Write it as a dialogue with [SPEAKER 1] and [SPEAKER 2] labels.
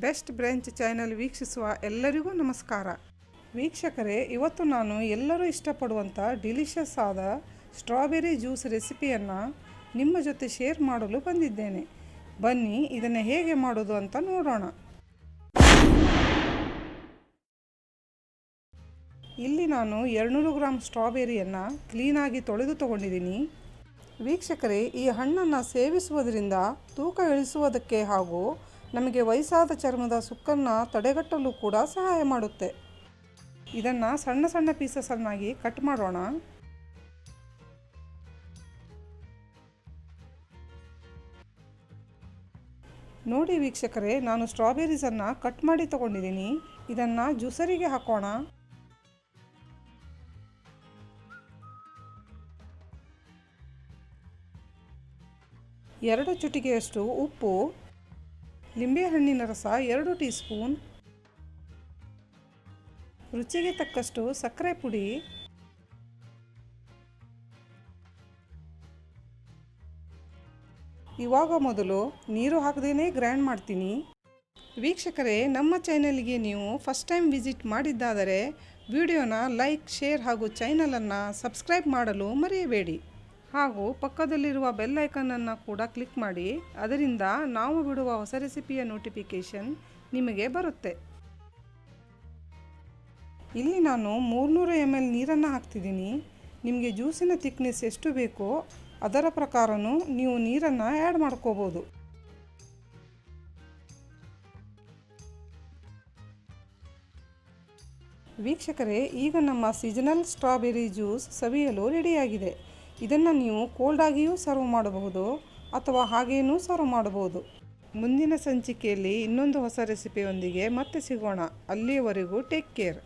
[SPEAKER 1] Best branch channel ವೀಕ್ಷಿಸುವ ಎಲ್ಲರಿಗೂ ನಮಸ್ಕಾರ. ವೀಕ್ಷಕರೇ, ಇವತ್ತು ನಾನು ಎಲ್ಲರೂ ಇಷ್ಟಪಡುವಂಥ ಡಿಲಿಷಿಯಸ್ ಆದ ಸ್ಟ್ರಾಬೆರಿ ಜ್ಯೂಸ್ ರೆಸಿಪಿಯನ್ನು ನಿಮ್ಮ ಜೊತೆ ಶೇರ್ ಮಾಡಲು ಬಂದಿದ್ದೇನೆ. ಬನ್ನಿ ಇದನ್ನು ಹೇಗೆ ಮಾಡೋದು ಅಂತ ನೋಡೋಣ. ಇಲ್ಲಿ ನಾನು 200 ಗ್ರಾಂ ಸ್ಟ್ರಾಬೆರಿಯನ್ನು ಕ್ಲೀನಾಗಿ ತೊಳೆದು ತಗೊಂಡಿದ್ದೀನಿ. ವೀಕ್ಷಕರೇ, ಈ ಹಣ್ಣನ್ನು ಸೇವಿಸುವುದರಿಂದ ತೂಕ ಇಳಿಸುವುದಕ್ಕೆ ಹಾಗೂ ನಮಗೆ ವಯಸ್ಸಾದ ಚರ್ಮದ ಸುಕ್ಕನ್ನು ತಡೆಗಟ್ಟಲು ಕೂಡ ಸಹಾಯ ಮಾಡುತ್ತೆ. ಇದನ್ನು ಸಣ್ಣ ಸಣ್ಣ ಪೀಸಸ್ಸನ್ನಾಗಿ ಕಟ್ ಮಾಡೋಣ. ನೋಡಿ ವೀಕ್ಷಕರೇ, ನಾನು ಸ್ಟ್ರಾಬೆರೀಸನ್ನು ಕಟ್ ಮಾಡಿ ತಗೊಂಡಿದ್ದೀನಿ. ಇದನ್ನು ಜ್ಯೂಸರಿಗೆ ಹಾಕೋಣ. ಎರಡು ಚುಟಿಕೆಯಷ್ಟು ಉಪ್ಪು, ಲಿಂಬೆಹಣ್ಣಿನ ರಸ 2 ಟೀ ಸ್ಪೂನ್, ರುಚಿಗೆ ತಕ್ಕಷ್ಟು ಸಕ್ಕರೆ ಪುಡಿ, ಇವಾಗ ಮೊದಲು ನೀರು ಹಾಕದೇನೆ ಗ್ರೈಂಡ್ ಮಾಡ್ತೀನಿ. ವೀಕ್ಷಕರೇ, ನಮ್ಮ ಚಾನೆಲ್ಗೆ ನೀವು ಫಸ್ಟ್ ಟೈಮ್ ವಿಸಿಟ್ ಮಾಡಿದ್ದಾದರೆ ವಿಡಿಯೋನ ಲೈಕ್, ಶೇರ್ ಹಾಗೂ ಚಾನಲನ್ನು ಸಬ್ಸ್ಕ್ರೈಬ್ ಮಾಡಲು ಮರೆಯಬೇಡಿ. ಹಾಗೂ ಪಕ್ಕದಲ್ಲಿರುವ ಬೆಲ್ ಐಕನನ್ನು ಕೂಡ ಕ್ಲಿಕ್ ಮಾಡಿ. ಅದರಿಂದ ನಾವು ಬಿಡುವ ಹೊಸ ರೆಸಿಪಿಯ ನೋಟಿಫಿಕೇಷನ್ ನಿಮಗೆ ಬರುತ್ತೆ. ಇಲ್ಲಿ ನಾನು 300 ml ನೀರನ್ನು ಹಾಕ್ತಿದ್ದೀನಿ. ನಿಮಗೆ ಜ್ಯೂಸಿನ ಥಿಕ್ನೆಸ್ ಎಷ್ಟು ಬೇಕೋ ಅದರ ಪ್ರಕಾರನೂ ನೀವು ನೀರನ್ನು ಆ್ಯಡ್ ಮಾಡ್ಕೋಬೋದು. ವೀಕ್ಷಕರೇ, ಈಗ ನಮ್ಮ ಸೀಸನಲ್ ಸ್ಟ್ರಾಬೆರಿ ಜ್ಯೂಸ್ ಸವಿಯಲು ರೆಡಿಯಾಗಿದೆ. ಇದನ್ನು ನೀವು ಕೋಲ್ಡಾಗಿಯೂ ಸರ್ವ್ ಮಾಡಬಹುದು ಅಥವಾ ಹಾಗೇನೂ ಸರ್ವ್ ಮಾಡಬಹುದು. ಮುಂದಿನ ಸಂಚಿಕೆಯಲ್ಲಿ ಇನ್ನೊಂದು ಹೊಸ ರೆಸಿಪಿಯೊಂದಿಗೆ ಮತ್ತೆ ಸಿಗೋಣ. ಅಲ್ಲಿಯವರೆಗೂ ಟೇಕ್ ಕೇರ್.